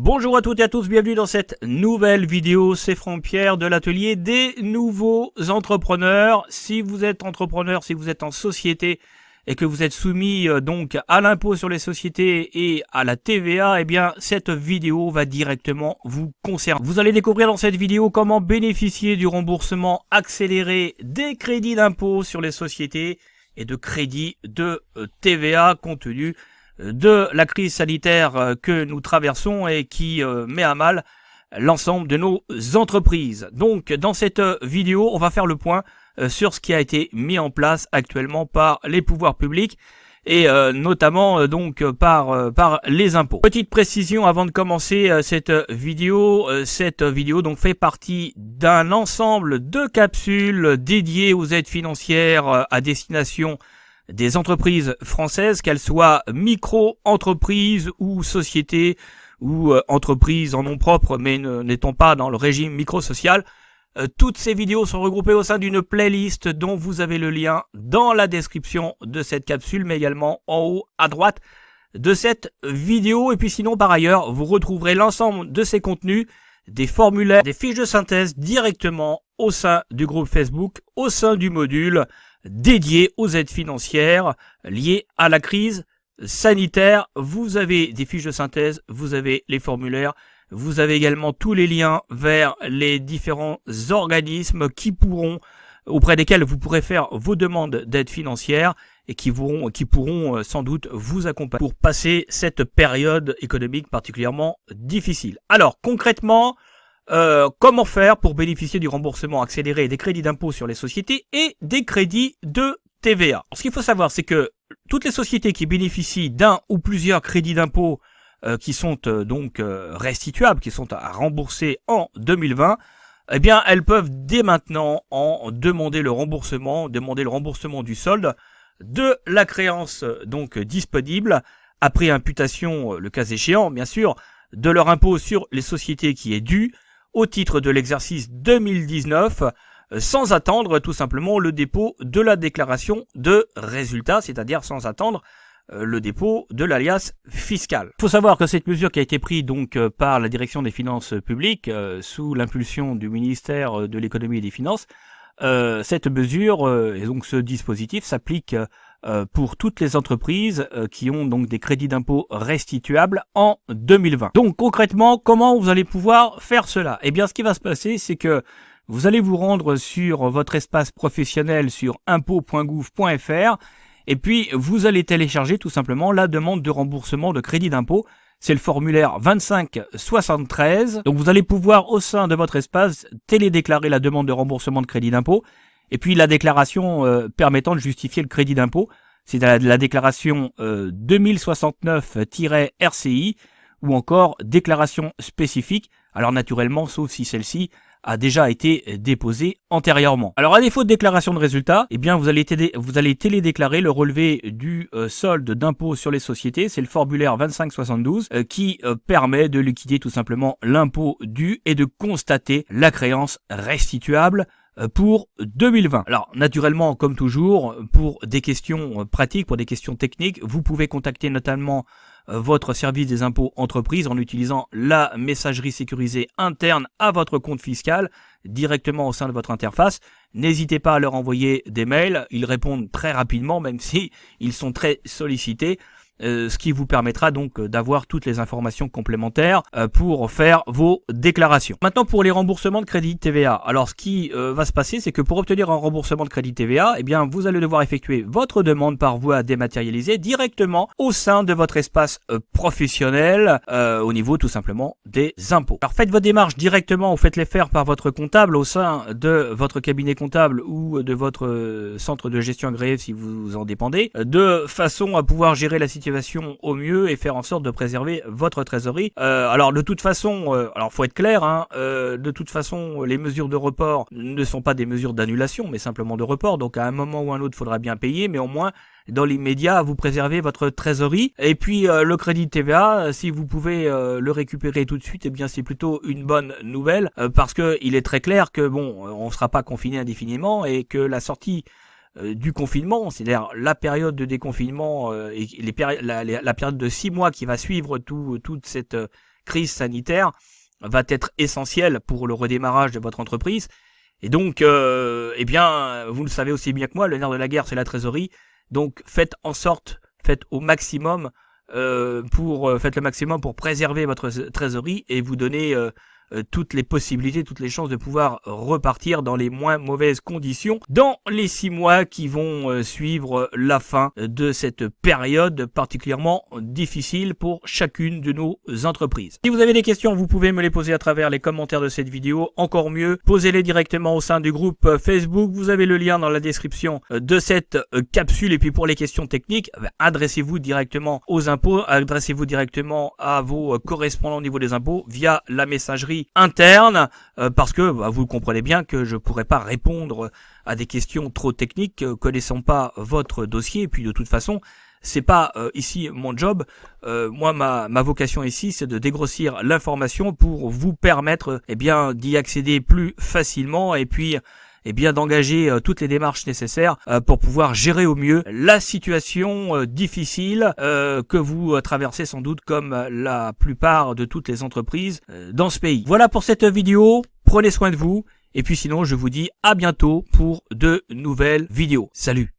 Bonjour à toutes et à tous, bienvenue dans cette nouvelle vidéo, c'est Franck-Pierre de l'atelier des nouveaux entrepreneurs. Si vous êtes entrepreneur, si vous êtes en société et que vous êtes soumis donc à l'impôt sur les sociétés et à la TVA, eh bien cette vidéo va directement vous concerner. Vous allez découvrir dans cette vidéo comment bénéficier du remboursement accéléré des crédits d'impôt sur les sociétés et de crédits de TVA compte tenu de la crise sanitaire que nous traversons et qui met à mal l'ensemble de nos entreprises. Donc dans cette vidéo, on va faire le point sur ce qui a été mis en place actuellement par les pouvoirs publics et notamment donc par les impôts. Petite précision avant de commencer cette vidéo donc fait partie d'un ensemble de capsules dédiées aux aides financières à destination des entreprises françaises, qu'elles soient micro-entreprises ou sociétés ou entreprises en nom propre mais n'étant pas dans le régime micro-social. Toutes ces vidéos sont regroupées au sein d'une playlist dont vous avez le lien dans la description de cette capsule, mais également en haut à droite de cette vidéo. Et puis sinon, par ailleurs, vous retrouverez l'ensemble de ces contenus, des formulaires, des fiches de synthèse directement au sein du groupe Facebook, au sein du module dédié aux aides financières liées à la crise sanitaire. Vous avez des fiches de synthèse, vous avez les formulaires, vous avez également tous les liens vers les différents organismes auprès desquels vous pourrez faire vos demandes d'aide financière et qui pourront sans doute vous accompagner pour passer cette période économique particulièrement difficile. Alors concrètement, comment faire pour bénéficier du remboursement accéléré des crédits d'impôt sur les sociétés et des crédits de TVA? Alors, ce qu'il faut savoir, c'est que toutes les sociétés qui bénéficient d'un ou plusieurs crédits d'impôt qui sont donc restituables, qui sont à rembourser en 2020, eh bien, elles peuvent dès maintenant demander le remboursement du solde de la créance donc disponible après imputation, le cas échéant, bien sûr, de leur impôt sur les sociétés qui est dû au titre de l'exercice 2019, sans attendre tout simplement le dépôt de la déclaration de résultat, c'est-à-dire sans attendre le dépôt de l'alias fiscal. Il faut savoir que cette mesure qui a été prise donc par la direction des finances publiques sous l'impulsion du ministère de l'économie et des finances, cette mesure et donc ce dispositif s'applique pour toutes les entreprises qui ont donc des crédits d'impôt restituables en 2020. Donc concrètement, comment vous allez pouvoir faire cela? Eh bien, ce qui va se passer, c'est que vous allez vous rendre sur votre espace professionnel sur impôt.gouv.fr et puis vous allez télécharger tout simplement la demande de remboursement de crédit d'impôt. C'est le formulaire 2573. Donc vous allez pouvoir au sein de votre espace télédéclarer la demande de remboursement de crédit d'impôt et puis la déclaration permettant de justifier le crédit d'impôt. C'est la déclaration 2069-RCI ou encore déclaration spécifique. Alors naturellement, sauf si celle-ci a déjà été déposée antérieurement. Alors à défaut de déclaration de résultat, eh bien vous allez télédéclarer le relevé du solde d'impôt sur les sociétés, c'est le formulaire 2572 qui permet de liquider tout simplement l'impôt dû et de constater la créance restituable pour 2020. Alors naturellement, comme toujours, pour des questions pratiques, pour des questions techniques, vous pouvez contacter notamment votre service des impôts entreprises en utilisant la messagerie sécurisée interne à votre compte fiscal directement au sein de votre interface. N'hésitez pas à leur envoyer des mails, ils répondent très rapidement même si ils sont très sollicités. Ce qui vous permettra donc d'avoir toutes les informations complémentaires pour faire vos déclarations. Maintenant pour les remboursements de crédit TVA. Alors ce qui va se passer, c'est que pour obtenir un remboursement de crédit TVA, eh bien vous allez devoir effectuer votre demande par voie dématérialisée directement au sein de votre espace professionnel au niveau tout simplement des impôts. Alors faites vos démarches directement ou faites-les faire par votre comptable au sein de votre cabinet comptable ou de votre centre de gestion agréé si vous en dépendez, de façon à pouvoir gérer la situation au mieux et faire en sorte de préserver votre trésorerie. Alors de toute façon, alors faut être clair, de toute façon les mesures de report ne sont pas des mesures d'annulation mais simplement de report, donc à un moment ou à un autre il faudra bien payer, mais au moins dans l'immédiat vous préservez votre trésorerie. Et puis le crédit TVA, si vous pouvez le récupérer tout de suite, eh bien c'est plutôt une bonne nouvelle parce que il est très clair que bon, on ne sera pas confiné indéfiniment et que la sortie du confinement, c'est-à-dire la période de déconfinement et la période de 6 mois qui va suivre toute cette crise sanitaire va être essentielle pour le redémarrage de votre entreprise. Et donc, eh bien, vous le savez aussi bien que moi, le nerf de la guerre, c'est la trésorerie. Donc, faites le maximum pour préserver votre trésorerie et vous donner toutes les possibilités, toutes les chances de pouvoir repartir dans les moins mauvaises conditions dans les 6 mois qui vont suivre la fin de cette période particulièrement difficile pour chacune de nos entreprises. Si vous avez des questions, vous pouvez me les poser à travers les commentaires de cette vidéo. Encore mieux, posez-les directement au sein du groupe Facebook. Vous avez le lien dans la description de cette capsule. Et puis pour les questions techniques, adressez-vous directement aux impôts, adressez-vous directement à vos correspondants au niveau des impôts via la messagerie interne, parce que vous le comprenez bien que je pourrais pas répondre à des questions trop techniques connaissant pas votre dossier. Et puis de toute façon, c'est pas ici mon job. Moi, ma vocation ici, c'est de dégrossir l'information pour vous permettre d'y accéder plus facilement et puis d'engager toutes les démarches nécessaires pour pouvoir gérer au mieux la situation difficile que vous traversez sans doute comme la plupart de toutes les entreprises dans ce pays. Voilà pour cette vidéo, prenez soin de vous, et puis sinon je vous dis à bientôt pour de nouvelles vidéos. Salut!